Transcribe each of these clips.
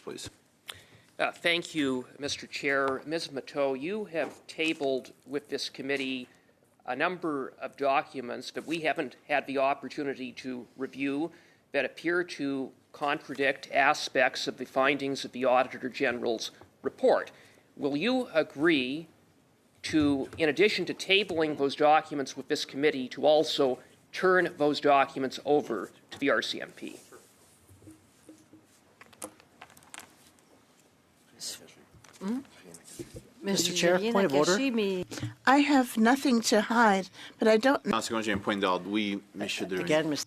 please. Thank you, Mr. Chair. Ms. Matteau, you have tabled with this committee a number of documents that we haven't had the opportunity to review that appear to contradict aspects of the findings of the Auditor General's report. Will you agree to, in addition to tabling those documents with this committee, to also turn those documents over to the RCMP? Mr. Chair, point of order. I have nothing to hide, but I don't. Again, Mr.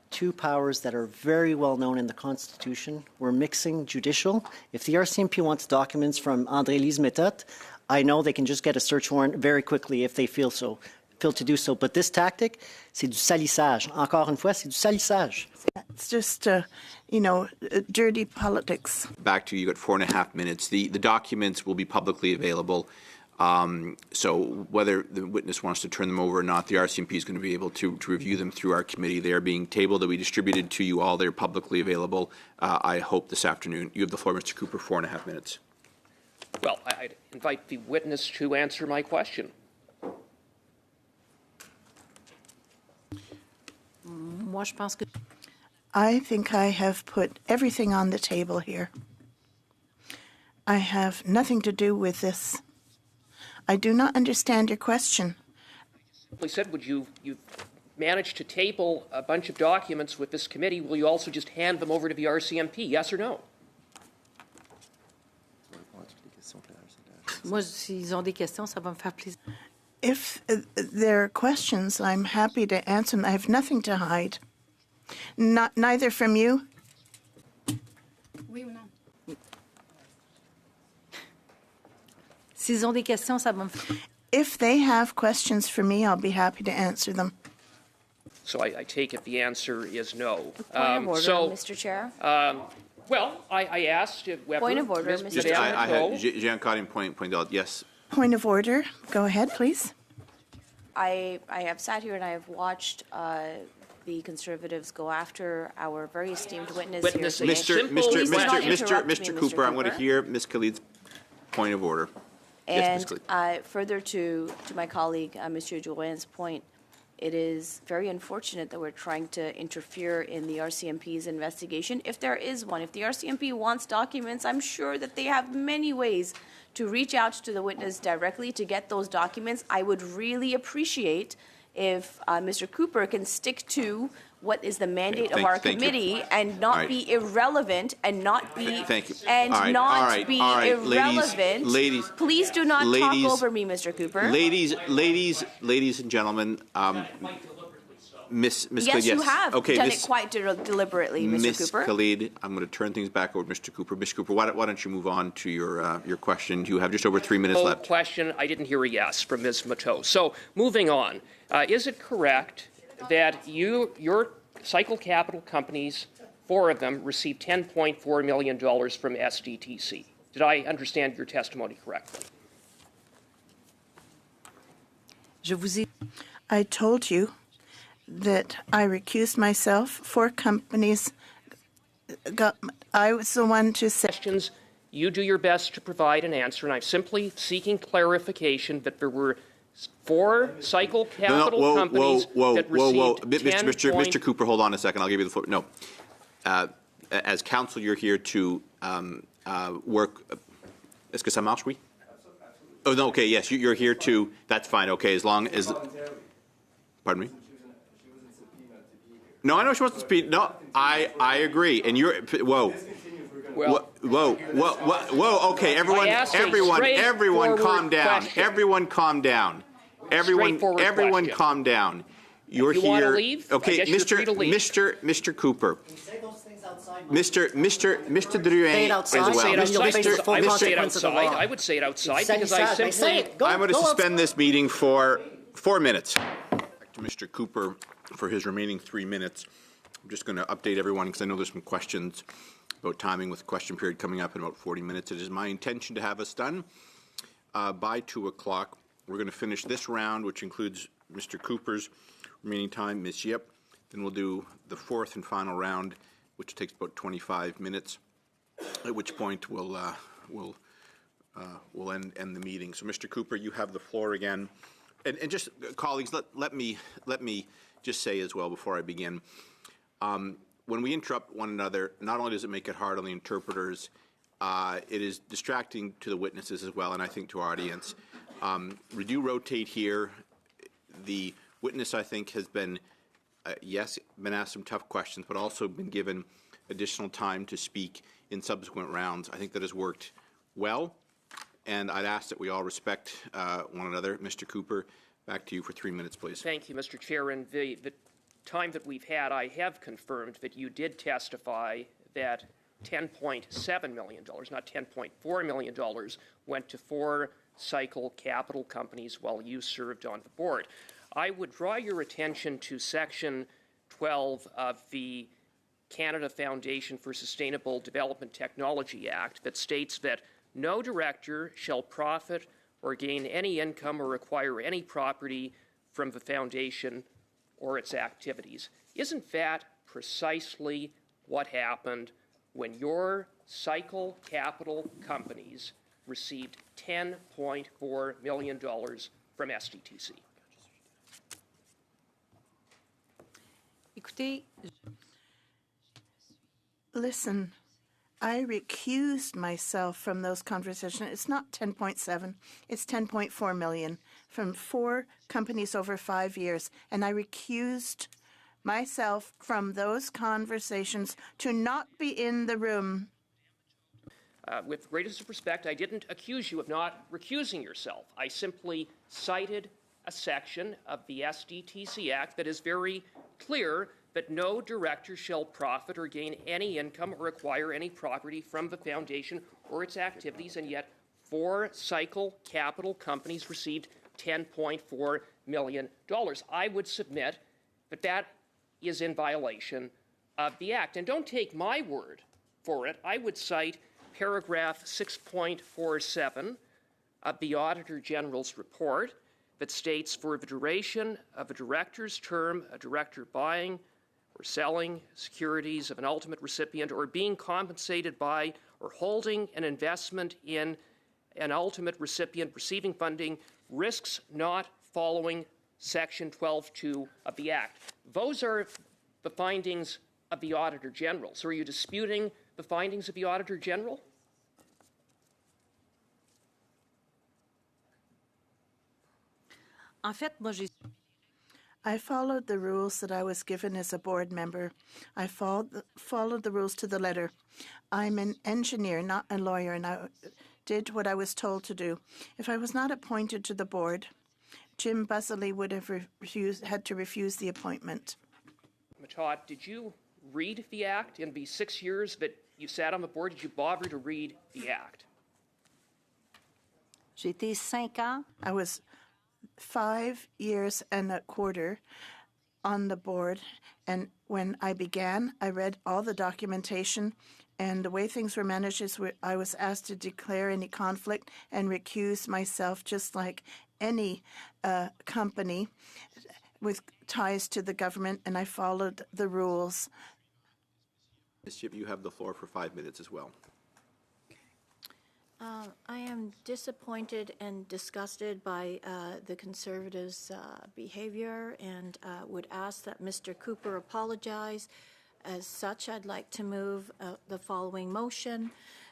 Two powers that are very well known in the Constitution. We're mixing judicial. If the RCMP wants documents from André-Lise Méthode, I know they can just get a search warrant very quickly if they feel to do so. But this tactic, c'est du salissage. Encore une fois, c'est du salissage. It's just, dirty politics. Back to you. You got 4.5 minutes. The documents will be publicly available. So whether the witness wants to turn them over or not, the RCMP is going to be able to review them through our committee. They are being tabled. That we distributed to you all. They're publicly available. I hope this afternoon. You have the floor, Mr. Cooper. 4.5 minutes. Well, I'd invite the witness to answer my question. I think I have put everything on the table here. I have nothing to do with this. I do not understand your question. I said, would you manage to table a bunch of documents with this committee? Will you also just hand them over to the RCMP? Yes or no? If there are questions, I'm happy to answer them. I have nothing to hide. Neither from you. If they have questions for me, I'll be happy to answer them. So I take it the answer is no. Point of order, Mr. Chair. Well, I asked if Weber. Point of order, Mr. Chair. I had Jean Cotting point out. Yes. Point of order. Go ahead, please. I have sat here and I have watched the Conservatives go after our very esteemed witness here today. Mr. Cooper, I'm going to hear Ms. Khalid's point of order. And yes, further to my colleague, Mr. Drouin's point, it is very unfortunate that we're trying to interfere in the RCMP's investigation. If there is one, if the RCMP wants documents, I'm sure that they have many ways to reach out to the witness directly to get those documents. I would really appreciate if Mr. Cooper can stick to what is the mandate of our committee and not be irrelevant and not be irrelevant. Ladies, please do not talk over me, Mr. Cooper. Ladies and gentlemen, Miss Yes, Khalid, you have okay, done it quite deliberately, Mr. Ms. Cooper. Khalid, I'm going to turn things back over to Mr. Cooper. Mr. Cooper, why don't you move on to your question? You have just over 3 minutes left. Question. I didn't hear a yes from Ms. Matteau. So moving on, is it correct that your Cycle Capital companies, 4 of them, received $10.4 million from SDTC? Did I understand your testimony correctly? I told you that I recused myself. 4 companies I was the one to say. Questions, you do your best to provide an answer, and I'm simply seeking clarification that there were 4 Cycle Capital companies that received Mr. Cooper, hold on a second. I'll give you the floor. No. As counsel, you're here to work. Est-ce que ça marche, oui? Oh, no, okay, yes, you're here to, that's fine, okay, as long as, pardon me? No, I know she wasn't speaking, no, I agree, and you're, whoa. Well, Whoa, okay, everyone calm down. Everyone calm down. Everyone calm down. You're here. Want to leave? Okay, Mr. Cooper. Mr. Drouin as well. I would say it outside. I would say it outside because I simply. I'm going to suspend this meeting for 4 minutes. Back to Mr. Cooper for his remaining 3 minutes. I'm just going to update everyone because I know there's some questions about timing with the question period coming up in about 40 minutes. It is my intention to have us done by 2 o'clock. We're going to finish this round, which includes Mr. Cooper's remaining time, Ms. Yip. Then we'll do the 4th and final round which takes about 25 minutes, at which point we'll end the meeting. So, Mr. Cooper, you have the floor again. And just, colleagues, let me just say as well before I begin, when we interrupt one another, not only does it make it hard on the interpreters, it is distracting to the witnesses as well, and I think to our audience. We do rotate here. The witness, I think, has been, yes, been asked some tough questions, but also been given additional time to speak in subsequent rounds. I think that has worked well, and I'd ask that we all respect one another. Mr. Cooper, back to you for 3 minutes, please. Thank you, Mr. Chair. In the time that we've had, I have confirmed that you did testify that $10.7 million, not $10.4 million, went to 4 cycle capital companies while you served on the board. I would draw your attention to Section 12 of the Canada Foundation for Sustainable Development Technology Act that states that no director shall profit or gain any income or acquire any property from the foundation or its activities. Isn't that precisely what happened when your cycle capital companies received $10.4 million from SDTC? Listen, I recused myself from those conversations. It's not 10.7, it's 10.4 million from 4 companies over 5 years. And I recused myself from those conversations to not be in the room. With greatest respect, I didn't accuse you of not recusing yourself. I simply cited a section of the SDTC Act that is very clear that no director shall profit or gain any income or acquire any property from the foundation or its activities, and yet 4 cycle capital companies received $10.4 million. I would submit that that is in violation of the Act. And don't take my word for it. I would cite paragraph 6.47 of the Auditor General's report that states, for the duration of a director's term, a director buying or selling securities of an ultimate recipient or being compensated by or holding an investment in an ultimate recipient receiving funding risks not following Section 12.2 of the Act. Those are the findings of the Auditor General. So are you disputing the findings of the Auditor General? En fait, moi, j'ai I followed the rules that I was given as a board member. I followed the rules to the letter. I'm an engineer, not a lawyer, and I did what I was told to do. If I was not appointed to the board, Jim Buzzley would have had to refuse the appointment. Matot, did you read the Act in the 6 years that you sat on the board? Did you bother to read the Act? j'ai été 5 ans. I was 5 years and a quarter on the board, and when I began, I read all the documentation, and the way things were managed is I was asked to declare any conflict and recuse myself, just like any company with ties to the government, and I followed the rules. Ms. Chip, you have the floor for 5 minutes as well. I am disappointed and disgusted by the Conservatives' behavior and would ask that Mr. Cooper apologize. As such, I'd like to move the following motion,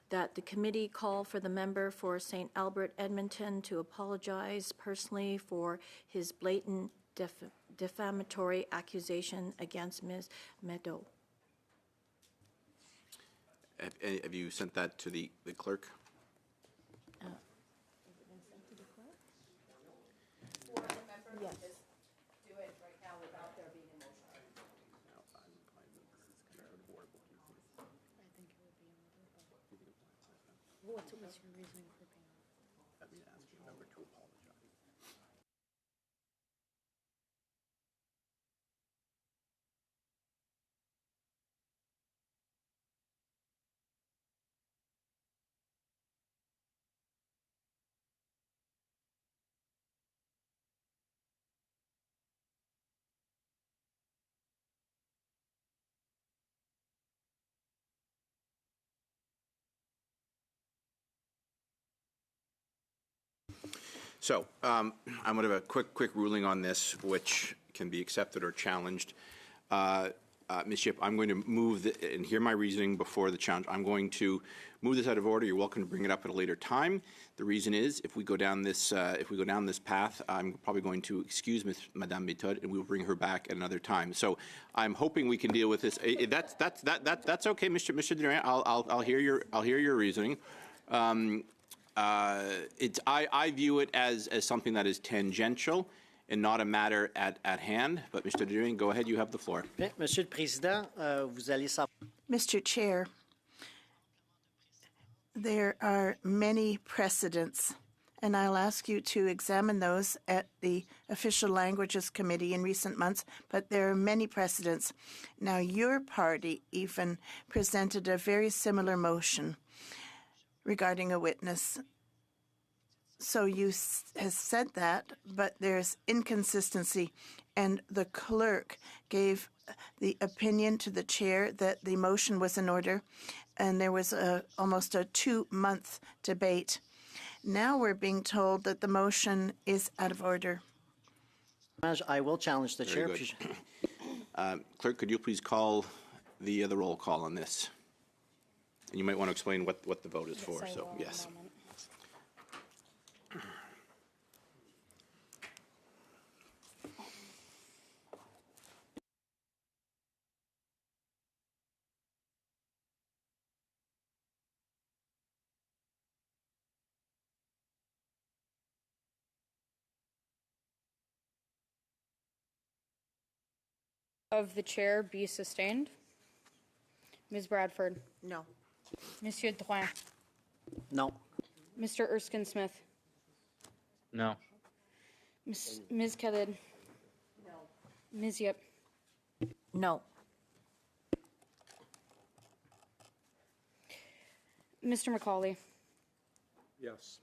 that the committee call for the member for St. Albert, Edmonton to apologize personally for his blatant defamatory accusation against Ms. Meadow. Have you sent that to the clerk? Yes. Do it right now without there being a motion. What's your reasoning for paying? So I'm going to have a quick ruling on this, which can be accepted or challenged. Ms. Yip, I'm going to move, and hear my reasoning before the challenge. I'm going to move this out of order. You're welcome to bring it up at a later time. The reason is, if we go down this path, I'm probably going to excuse Madame Méthode, and we will bring her back at another time. So I'm hoping we can deal with this. That's okay, Mr. Durant. I'll hear your reasoning. I view it as something that is tangential and not a matter at hand. But Mr. Durant, go ahead. You have the floor. Monsieur le Président, vous allez savoir. Mr. Chair, there are many precedents, and I'll ask you to examine those at the Official Languages Committee in recent months, but there are many precedents. Now, your party even presented a very similar motion regarding a witness. So you has said that, but there's inconsistency, and the clerk gave the opinion to the chair that the motion was in order, and there was almost a 2-month debate. Now we're being told that the motion is out of order. I will challenge the chair. Very good. Clerk, could you please call the roll call on this? And you might want to explain what the vote is for. So, yes. Of the chair be sustained. Ms. Bradford. No. Monsieur Drouin. No. Mr. Erskine-Smith. No. Ms. Khalid. No. Ms. Yip. No. Mr. McCauley. Yes.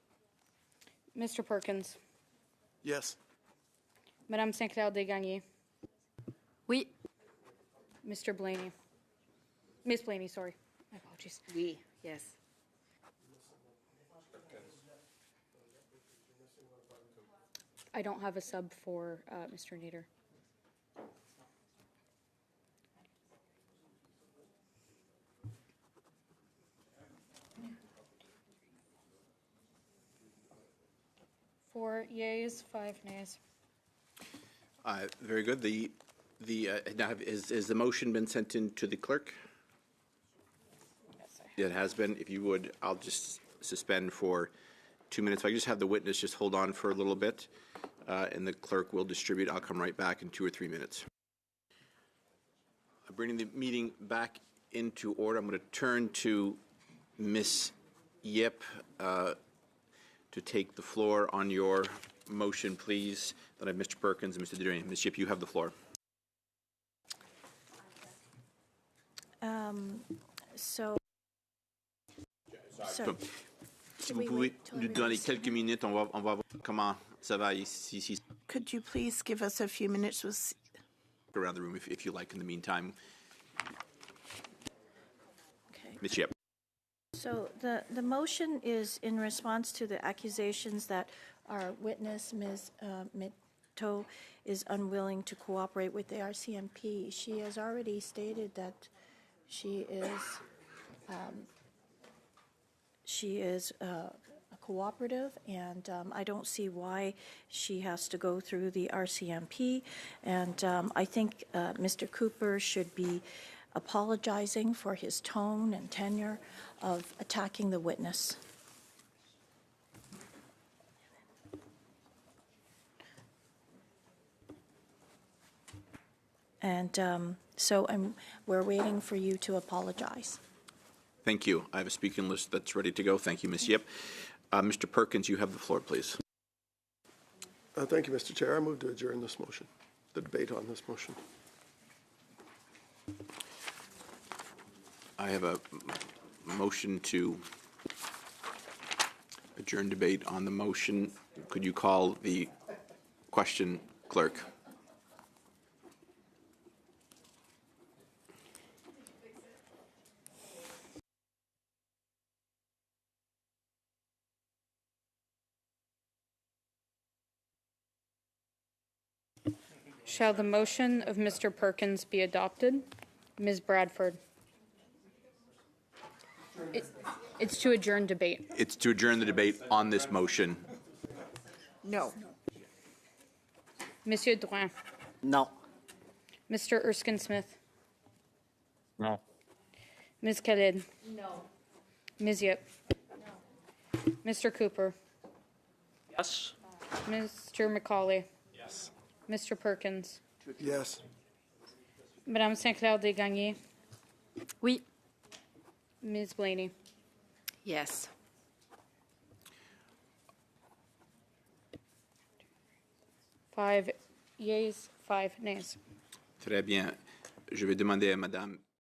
Mr. Perkins. Yes. Madame Saint-Clair Desgagnés. Oui. Mr. Blaney. Ms. Blaney, sorry. My apologies. Oui, yes. I don't have a sub for Mr. Nader. Four yeas, 5 nays. Very good. Now, has the motion been sent in to the clerk? Yes, I have. It has been. If you would, I'll just suspend for 2 minutes. If I just have the witness just hold on for a little bit, and the clerk will distribute. I'll come right back in 2 or 3 minutes. I'm bringing the meeting back into order. I'm going to turn to Ms. Yip to take the floor on your motion, please. Then I have Mr. Perkins and Mr. Durant. Ms. Yip, you have the floor. Si vous pouvez nous donner quelques minutes, on va voir comment ça va ici. Could you please give us a few minutes? Around the room if you like in the meantime. Okay. Ms. Yip. So the motion is in response to the accusations that our witness, Ms. Mito, is unwilling to cooperate with the RCMP. She has already stated that she is a cooperative, and I don't see why she has to go through the RCMP. And I think Mr. Cooper should be apologizing for his tone and tenor of attacking the witness. And so we're waiting for you to apologize. Thank you. I have a speaking list that's ready to go. Thank you, Ms. Yip. Mr. Perkins, you have the floor, please. Thank you, Mr. Chair. I move to adjourn this motion, the debate on this motion. I have a motion to adjourn debate on the motion. Could you call the question, clerk? Shall the motion of Mr. Perkins be adopted? Ms. Bradford. It's to adjourn debate. It's to adjourn the debate on this motion. No. Monsieur Drouin. No. Mr. Erskine-Smith. No. Ms. Khalid. No. Ms. Yip. No. Mr. Cooper. Yes? Mr. McCauley. Yes. Mr. Perkins. Yes. Madame Sinclair Desgagnés. Oui. Ms. Blaney. Yes. Five yeas, 5 nays. Très bien. Je vais demander à Madame